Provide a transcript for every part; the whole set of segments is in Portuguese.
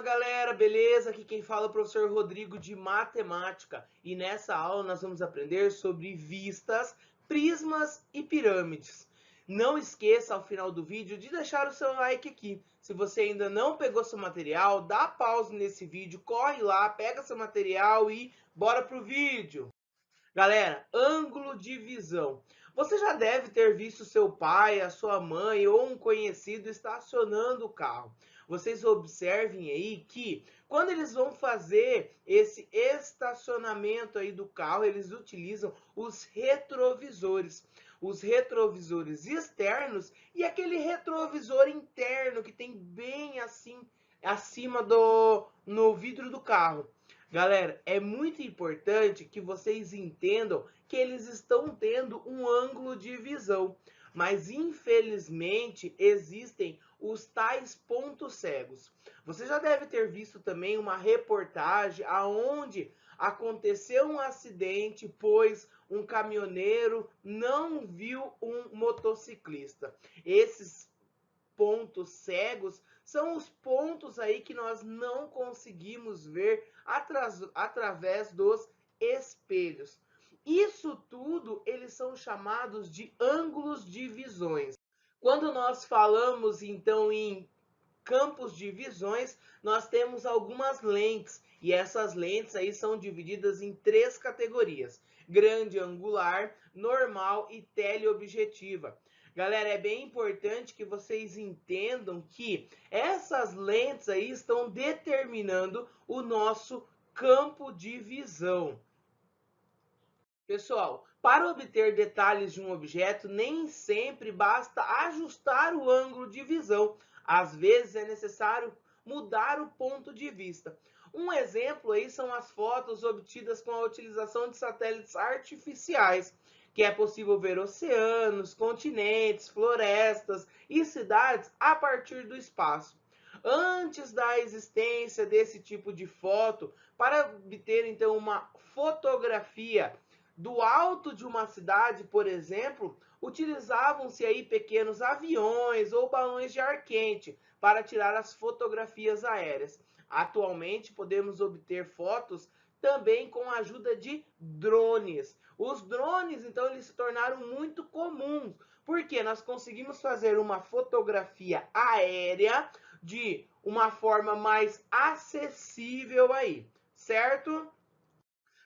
galera, beleza? Aqui quem fala é o professor Rodrigo de Matemática e nessa aula nós vamos aprender sobre vistas, prismas e pirâmides. Não esqueça ao final do vídeo de deixar o seu like aqui. Se você ainda não pegou seu material, dá pausa nesse vídeo, corre lá, pega seu material e bora pro vídeo! Galera, ângulo de visão. Você já deve ter visto seu pai, a sua mãe ou um conhecido estacionando o carro. Vocês observem aí que quando eles vão fazer esse estacionamento aí do carro, eles utilizam os retrovisores. Os retrovisores externos e aquele retrovisor interno que tem bem assim acima no vidro do carro. Galera, é muito importante que vocês entendam que eles estão tendo um ângulo de visão, mas infelizmente existem os tais pontos cegos. Você já deve ter visto também uma reportagem aonde aconteceu um acidente, pois um caminhoneiro não viu um motociclista. Esses pontos cegos são os pontos aí que nós não conseguimos ver através dos espelhos. Isso tudo eles são chamados de ângulos de visões. Quando nós falamos então em campos de visões, nós temos algumas lentes e essas lentes aí são divididas em três categorias: grande angular, normal e teleobjetiva. Galera, é bem importante que vocês entendam que essas lentes aí estão determinando o nosso campo de visão. Pessoal, para obter detalhes de um objeto, nem sempre basta ajustar o ângulo de visão. Às vezes é necessário mudar o ponto de vista. Um exemplo aí são as fotos obtidas com a utilização de satélites artificiais, que é possível ver oceanos, continentes, florestas e cidades a partir do espaço. Antes da existência desse tipo de foto, para obter então uma fotografia do alto de uma cidade, por exemplo, utilizavam-se aí pequenos aviões ou balões de ar quente para tirar as fotografias aéreas. Atualmente podemos obter fotos também com a ajuda de drones. Os drones, então, eles se tornaram muito comuns, porque nós conseguimos fazer uma fotografia aérea de uma forma mais acessível aí, certo?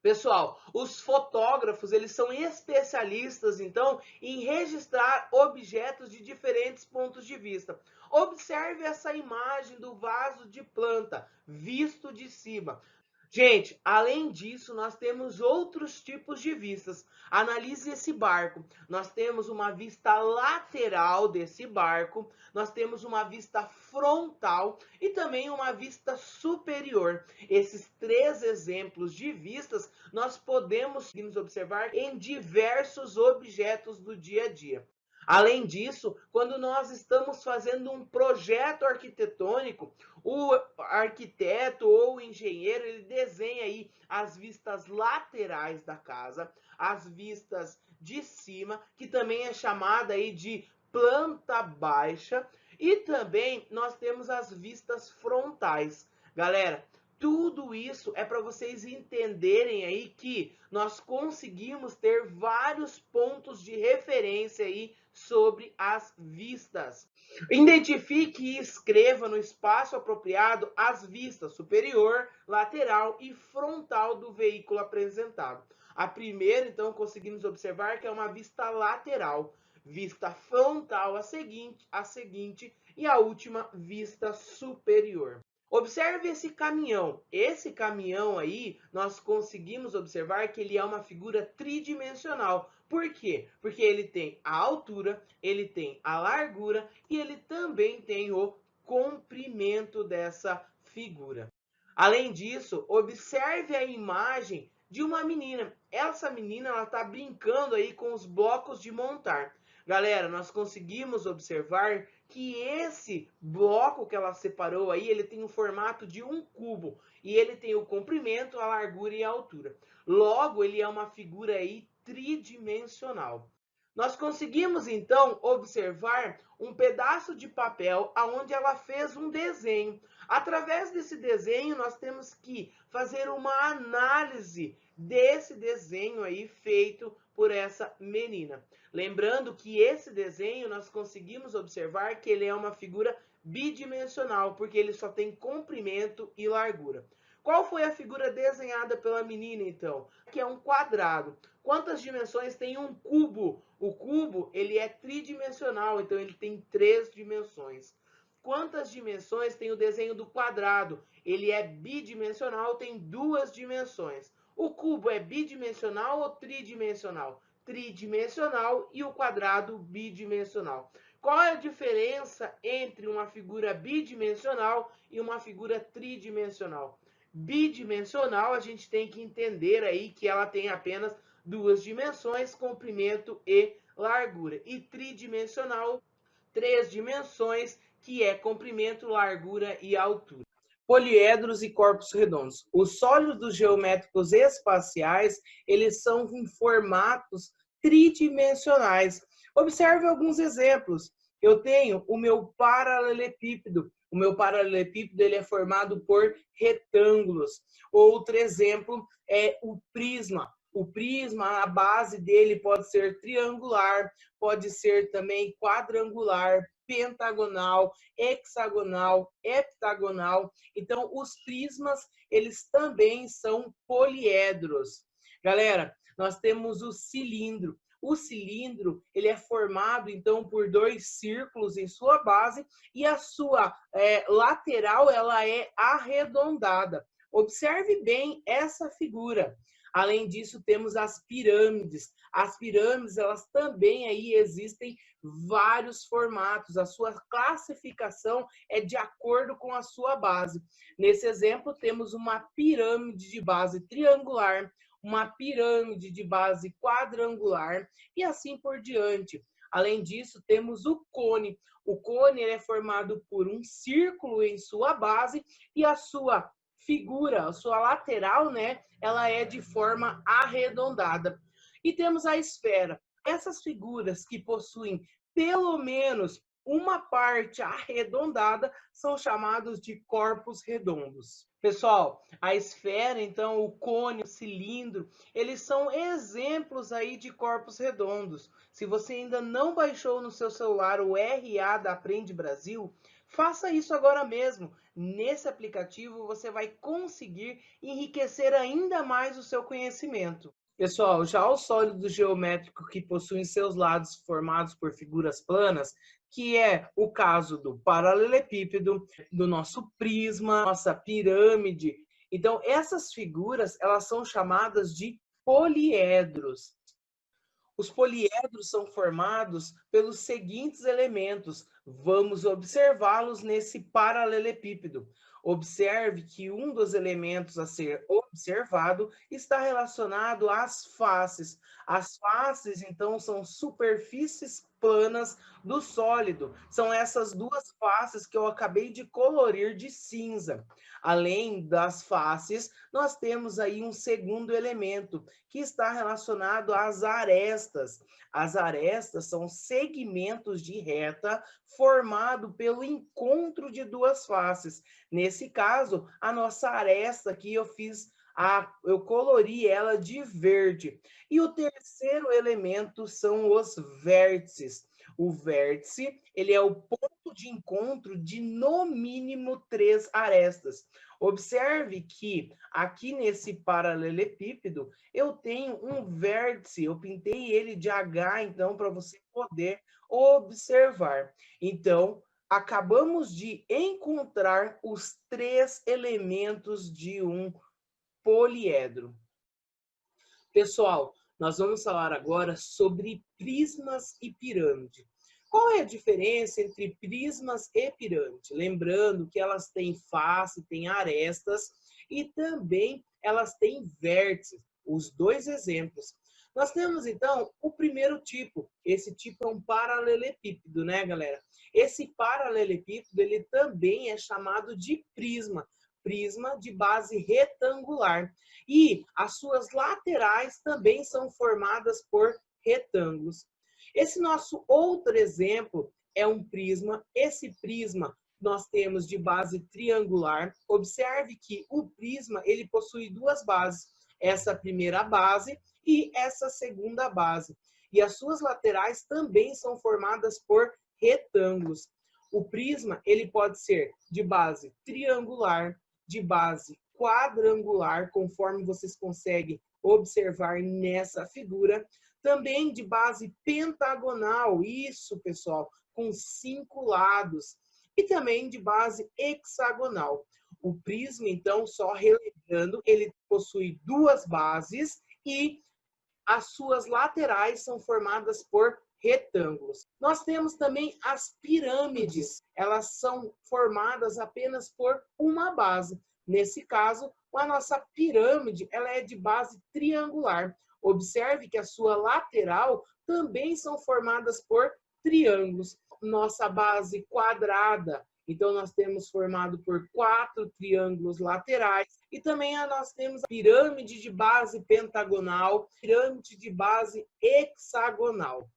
Pessoal, os fotógrafos, eles são especialistas, então, em registrar objetos de diferentes pontos de vista. Observe essa imagem do vaso de planta, visto de cima. Gente, além disso, nós temos outros tipos de vistas. Analise esse barco. Nós temos uma vista lateral desse barco, nós temos uma vista frontal e também uma vista superior. Esses três exemplos de vistas nós podemos observar em diversos objetos do dia a dia. Além disso, quando nós estamos fazendo um projeto arquitetônico, o arquiteto ou o engenheiro, ele desenha aí as vistas laterais da casa, as vistas de cima, que também é chamada aí de planta baixa, e também nós temos as vistas frontais. Galera, tudo isso é para vocês entenderem aí que nós conseguimos ter vários pontos de referência aí sobre as vistas. Identifique e escreva no espaço apropriado as vistas superior, lateral e frontal do veículo apresentado. A primeira, então, conseguimos observar que é uma vista lateral, vista frontal a seguinte e a última vista superior. Observe esse caminhão. Esse caminhão aí, nós conseguimos observar que ele é uma figura tridimensional. Por quê? Porque ele tem a altura, ele tem a largura e ele também tem o comprimento dessa figura. Além disso, observe a imagem de uma menina. Essa menina, ela está brincando aí com os blocos de montar. Galera, nós conseguimos observar que esse bloco que ela separou aí, ele tem o formato de um cubo e ele tem o comprimento, a largura e a altura. Logo, ele é uma figura aí tridimensional. Nós conseguimos então observar um pedaço de papel aonde ela fez um desenho. Através desse desenho, nós temos que fazer uma análise desse desenho aí feito por essa menina. Lembrando que esse desenho nós conseguimos observar que ele é uma figura bidimensional, porque ele só tem comprimento e largura. Qual foi a figura desenhada pela menina, então? Que é um quadrado. Quantas dimensões tem um cubo? O cubo, ele é tridimensional, então ele tem 3 dimensões. Quantas dimensões tem o desenho do quadrado? Ele é bidimensional, tem 2 dimensões. O cubo é bidimensional ou tridimensional? Tridimensional, e o quadrado bidimensional. Qual é a diferença entre uma figura bidimensional e uma figura tridimensional? Bidimensional, a gente tem que entender aí que ela tem apenas 2 dimensões, comprimento e largura. E tridimensional, 3 dimensões, que é comprimento, largura e altura. Poliedros e corpos redondos. Os sólidos geométricos espaciais, eles são em formatos tridimensionais. Observe alguns exemplos. Eu tenho o meu paralelepípedo. O meu paralelepípedo ele é formado por retângulos. Outro exemplo é o prisma. O prisma, a base dele pode ser triangular, pode ser também quadrangular, pentagonal, hexagonal, heptagonal. Então, os prismas, eles também são poliedros. Galera, nós temos o cilindro. O cilindro, ele é formado, então, por 2 círculos em sua base e a sua lateral, ela é arredondada. Observe bem essa figura. Além disso, temos as pirâmides. As pirâmides, elas também aí existem vários formatos. A sua classificação é de acordo com a sua base. Nesse exemplo, temos uma pirâmide de base triangular, uma pirâmide de base quadrangular e assim por diante. Além disso, temos o cone. O cone ele é formado por um círculo em sua base e a sua figura, a sua lateral, né, ela é de forma arredondada. E temos a esfera. Essas figuras que possuem pelo menos uma parte arredondada são chamados de corpos redondos. Pessoal, a esfera, então, o cone, o cilindro, eles são exemplos aí de corpos redondos. Se você ainda não baixou no seu celular o RA da Aprende Brasil, faça isso agora mesmo. Nesse aplicativo você vai conseguir enriquecer ainda mais o seu conhecimento. Pessoal, já o sólido geométrico que possui seus lados formados por figuras planas, que é o caso do paralelepípedo, do nosso prisma, nossa pirâmide. Então, essas figuras, elas são chamadas de poliedros. Os poliedros são formados pelos seguintes elementos. Vamos observá-los nesse paralelepípedo. Observe que um dos elementos a ser observado está relacionado às faces. As faces, então, são superfícies planas do sólido. São essas 2 faces que eu acabei de colorir de cinza. Além das faces, nós temos aí um segundo elemento, que está relacionado às arestas. As arestas são segmentos de reta formado pelo encontro de 2 faces. Nesse caso, a nossa aresta aqui eu colori ela de verde. E o terceiro elemento são os vértices. O vértice, ele é o ponto de encontro de no mínimo 3 arestas. Observe que aqui nesse paralelepípedo eu tenho um vértice, eu pintei ele de H, então, para você poder observar. Então, acabamos de encontrar os 3 elementos de um poliedro. Pessoal, nós vamos falar agora sobre prismas e pirâmide. Qual é a diferença entre prismas e pirâmide? Lembrando que elas têm face, têm arestas e também elas têm vértices, os 2 exemplos. Nós temos, então, o primeiro tipo. Esse tipo é um paralelepípedo, né, galera? Esse paralelepípedo, ele também é chamado de prisma. Prisma de base retangular. E as suas laterais também são formadas por retângulos. Esse nosso outro exemplo é um prisma. Esse prisma nós temos de base triangular. Observe que o prisma ele possui duas bases, essa primeira base e essa segunda base. E as suas laterais também são formadas por retângulos. O prisma ele pode ser de base triangular, de base quadrangular, conforme vocês conseguem observar nessa figura, também de base pentagonal, isso, pessoal, com 5 lados, e também de base hexagonal. O prisma, então, só relembrando, ele possui duas bases e as suas laterais são formadas por retângulos. Nós temos também as pirâmides. Elas são formadas apenas por uma base. Nesse caso, a nossa pirâmide ela é de base triangular. Observe que a sua lateral também são formadas por triângulos. Nossa base quadrada, então, nós temos formado por 4 triângulos laterais. E também nós temos a pirâmide de base pentagonal, pirâmide de base hexagonal.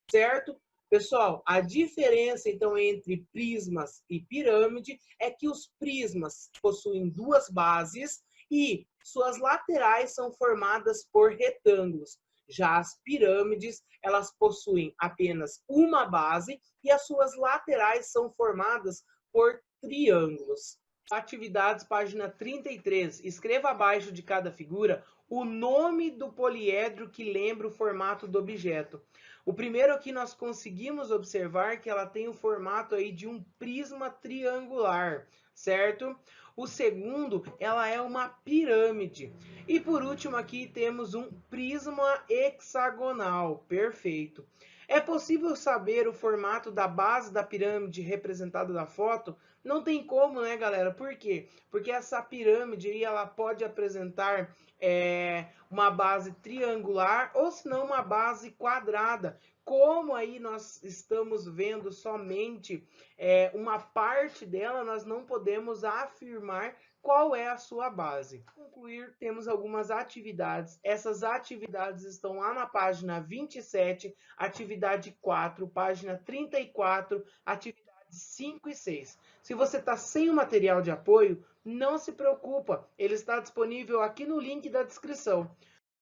Certo? Pessoal, a diferença, então, entre prismas e pirâmide é que os prismas possuem duas bases e suas laterais são formadas por retângulos. Já as pirâmides, elas possuem apenas uma base e as suas laterais são formadas por triângulos. Atividades, página 33. Escreva abaixo de cada figura o nome do poliedro que lembra o formato do objeto. O primeiro aqui nós conseguimos observar que ela tem o formato aí de um prisma triangular, certo? O segundo, ela é uma pirâmide. E por último aqui temos um prisma hexagonal, perfeito. É possível saber o formato da base da pirâmide representada na foto? Não tem como, né, galera? Por quê? Porque essa pirâmide aí, ela pode apresentar uma base triangular ou se não uma base quadrada. Como aí nós estamos vendo somente uma parte dela, nós não podemos afirmar qual é a sua base. Para concluir, temos algumas atividades. Essas atividades estão lá na página 27, atividade 4, página 34, atividades 5 e 6. Se você está sem o material de apoio, não se preocupa, ele está disponível aqui no link da descrição.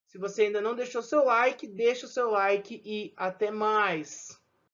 Se você ainda não deixou seu like, deixa o seu like e até mais!